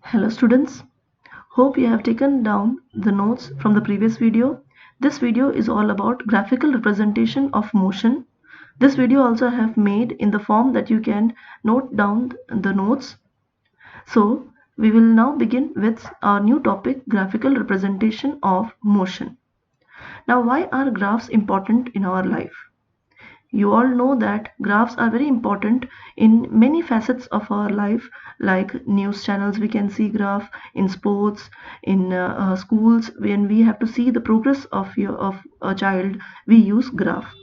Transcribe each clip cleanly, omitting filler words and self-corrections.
Hello students, hope you have taken down the notes from the previous video. This video is all about graphical representation of motion. This video also I have made in the form that you can note down the notes. So we will now begin with our new topic, graphical representation of motion. Now why are graphs important in our life? You all know that graphs are very important in many facets of our life, like news channels we can see graph, in sports, in schools when we have to see the progress of a child, we use graph.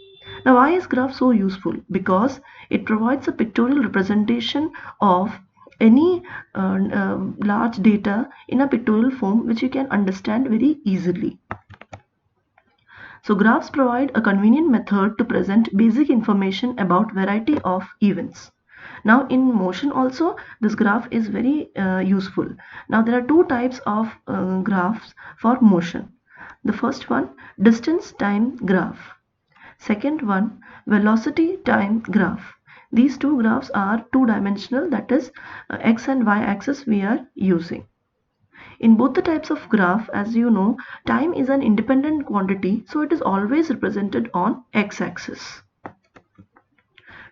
Now why is graph so useful? Because it provides a pictorial representation of any large data in a pictorial form which you can understand very easily. So graphs provide a convenient method to present basic information about variety of events. Now in motion also this graph is very useful. Now there are two types of graphs for motion. The first one, distance time graph. Second one, velocity time graph. These two graphs are two-dimensional, that is x and y axis we are using. In both the types of graph, as you know, time is an independent quantity, so it is always represented on x-axis.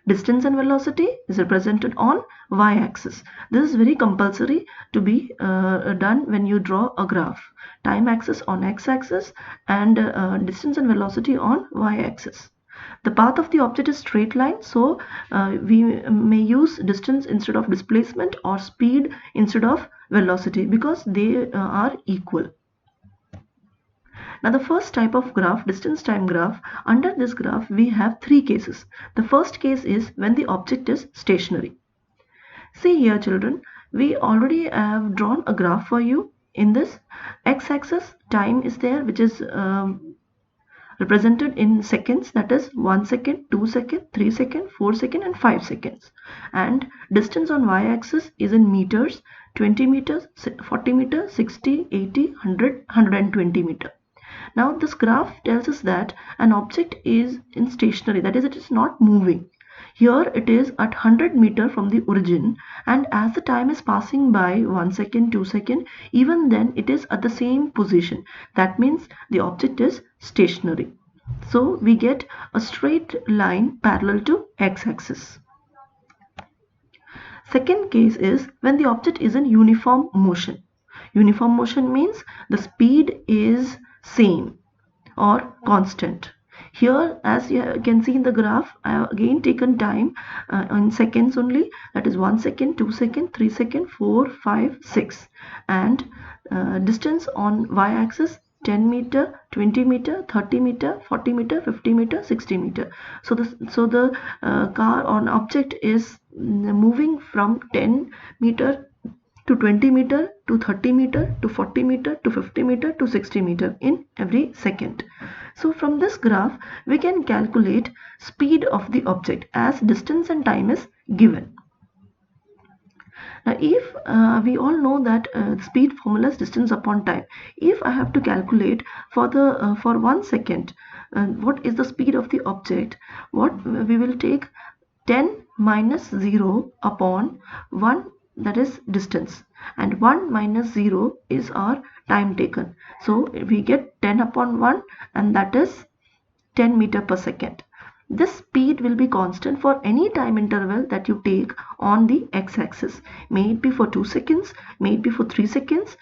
Distance and velocity is represented on y-axis. This is very compulsory to be done when you draw a graph. Time axis on x-axis and distance and velocity on y-axis. The path of the object is straight line, so we may use distance instead of displacement or speed instead of velocity because they are equal. Now the first type of graph, distance time graph, under this graph we have three cases. The first case is when the object is stationary. See here children, we already have drawn a graph for you. In this x-axis time is there, which is represented in seconds, that is 1 second, 2 second, 3 second, 4 second and 5 seconds. And distance on y-axis is in meters, 20 meters, 40 meters, 60, 80, 100, 120 meter. Now this graph tells us that an object is in stationary, that is it is not moving. Here it is at 100 meter from the origin, and as the time is passing by 1 second, 2 second, even then it is at the same position. That means the object is stationary. So we get a straight line parallel to x-axis. Second case is when the object is in uniform motion. Uniform motion means the speed is same or constant. Here, as you can see in the graph, I have again taken time in seconds only, that is 1 second, 2 second, 3 second, 4, 5, 6, and distance on y-axis 10 meter, 20 meter, 30 meter, 40 meter, 50 meter, 60 meter. So the car or object is moving from 10 meter to 20 meter to 30 meter to 40 meter to 50 meter to 60 meter in every second. So from this graph we can calculate speed of the object as distance and time is given. Now if we all know that speed formula is distance upon time. If I have to calculate for 1 second what is the speed of the object, what we will take 10 minus 0 upon 1, that is distance, and 1 minus 0 is our time taken. So we get 10 upon 1, and that is 10 meter per second. This speed will be constant for any time interval that you take on the x-axis. May it be for 2 seconds, may it be for 3 seconds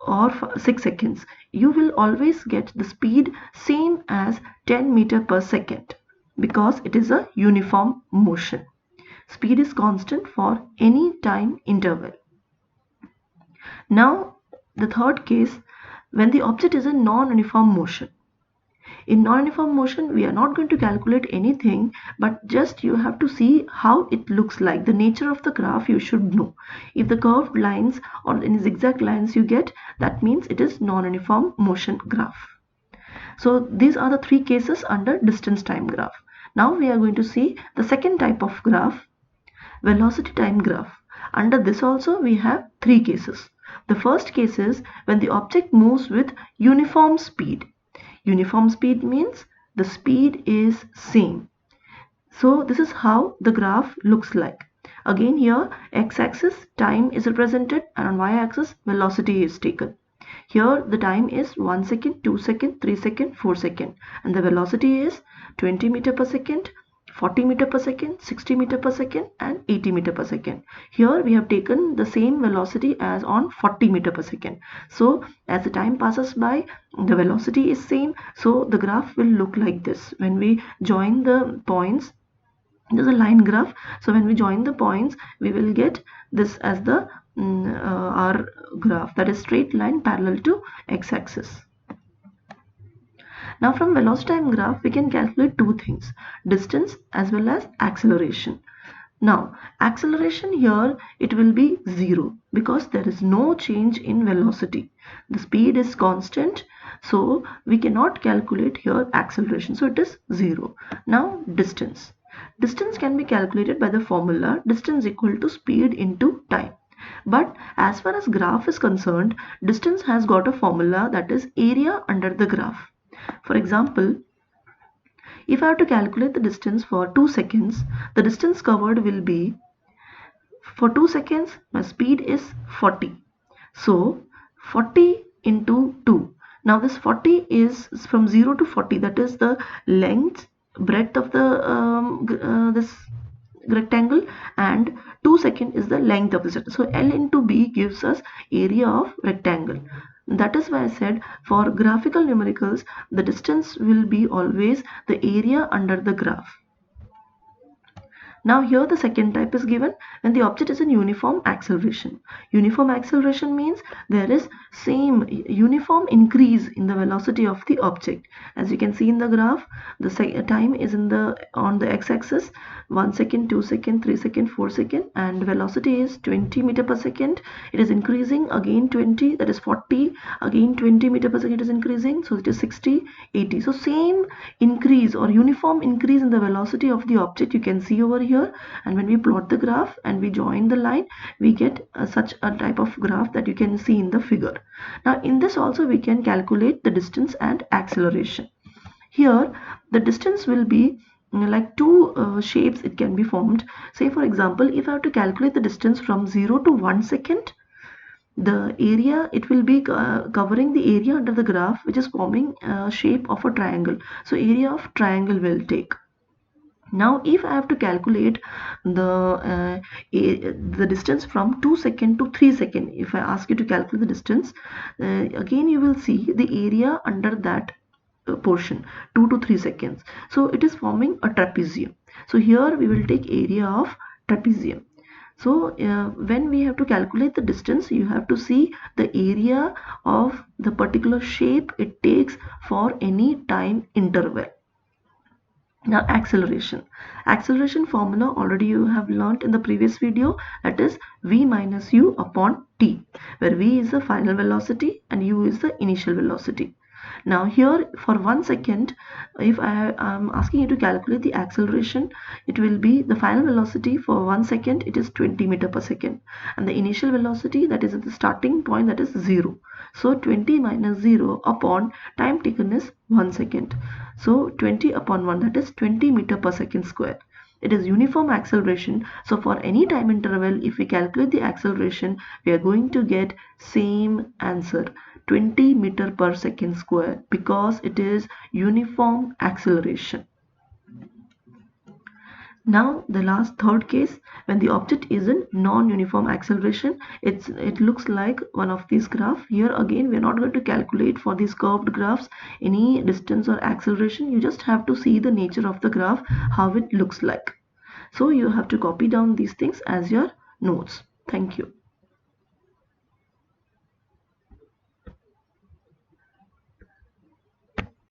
or for 6 seconds. You will always get the speed same as 10 meter per second because it is a uniform motion. Speed is constant for any time interval. Now the third case, when the object is in non-uniform motion. In non-uniform motion we are not going to calculate anything, but just you have to see how it looks like. The nature of the graph you should know. If the curved lines or in zigzag lines you get, that means it is non-uniform motion graph. So these are the three cases under distance time graph. Now we are going to see the second type of graph, velocity time graph. Under this also we have three cases. The first case is when the object moves with uniform speed. Uniform speed means the speed is same. So this is how the graph looks like. Again here x-axis time is represented and on y-axis velocity is taken. Here the time is 1 second, 2 second, 3 second, 4 second, and the velocity is 20 meter per second, 40 meter per second, 60 meter per second, and 80 meter per second. Here we have taken the same velocity as on 40 meter per second. So as the time passes by, the velocity is same. So the graph will look like this. When we join the points, there's a line graph. So when we join the points, we will get this as the our graph, that is straight line parallel to x-axis. Now from velocity time graph, we can calculate two things, distance as well as acceleration. Now acceleration here, it will be 0 because there is no change in velocity. The speed is constant, so we cannot calculate here acceleration, so it is 0. Now distance. Distance can be calculated by the formula distance equal to speed into time. But as far as graph is concerned, distance has got a formula, that is area under the graph. For example, if I have to calculate the distance for 2 seconds, the distance covered will be, for 2 seconds my speed is 40. So 40 into 2. Now this 40 is from 0 to 40, that is the length, breadth of the this rectangle, and 2 second is the length of the rectangle. So L into B gives us area of rectangle. That is why I said for graphical numericals, the distance will be always the area under the graph. Now here the second type is given when the object is in uniform acceleration. Uniform acceleration means there is same uniform increase in the velocity of the object. As you can see in the graph, the time is on the x-axis, 1 second, 2 second, 3 second, 4 second, and velocity is 20 meter per second. It is increasing, again 20, that is 40, again 20 meter per second it is increasing, so it is 60, 80. So same increase or uniform increase in the velocity of the object you can see over here. And when we plot the graph and we join the line, we get such a type of graph that you can see in the figure. Now in this also we can calculate the distance and acceleration. Here the distance will be like two shapes it can be formed. Say for example, if I have to calculate the distance from 0 to 1 second, the area, it will be covering the area under the graph, which is forming a shape of a triangle. So area of triangle will take. Now if I have to calculate the distance from 2 second to 3 second, if I ask you to calculate the distance, again you will see the area under that portion, 2 to 3 seconds. So it is forming a trapezium. So here we will take area of trapezium. So when we have to calculate the distance, you have to see the area of the particular shape it takes for any time interval. Now acceleration. Acceleration formula already you have learnt in the previous video, that is v minus u upon t, where v is the final velocity and u is the initial velocity. Now here for 1 second, if I am asking you to calculate the acceleration, it will be the final velocity for 1 second, it is 20 meter per second, and the initial velocity, that is at the starting point, that is 0. So 20 minus 0 upon time taken is 1 second. So 20 upon 1, that is 20 meter per second square. It is uniform acceleration. So for any time interval, if we calculate the acceleration, we are going to get same answer, 20 meter per second square, because it is uniform acceleration. Now the last third case, when the object is in non-uniform acceleration, it looks like one of these graphs. Here again we are not going to calculate for these curved graphs any distance or acceleration. You just have to see the nature of the graph, how it looks like. So you have to copy down these things as your notes. Thank you.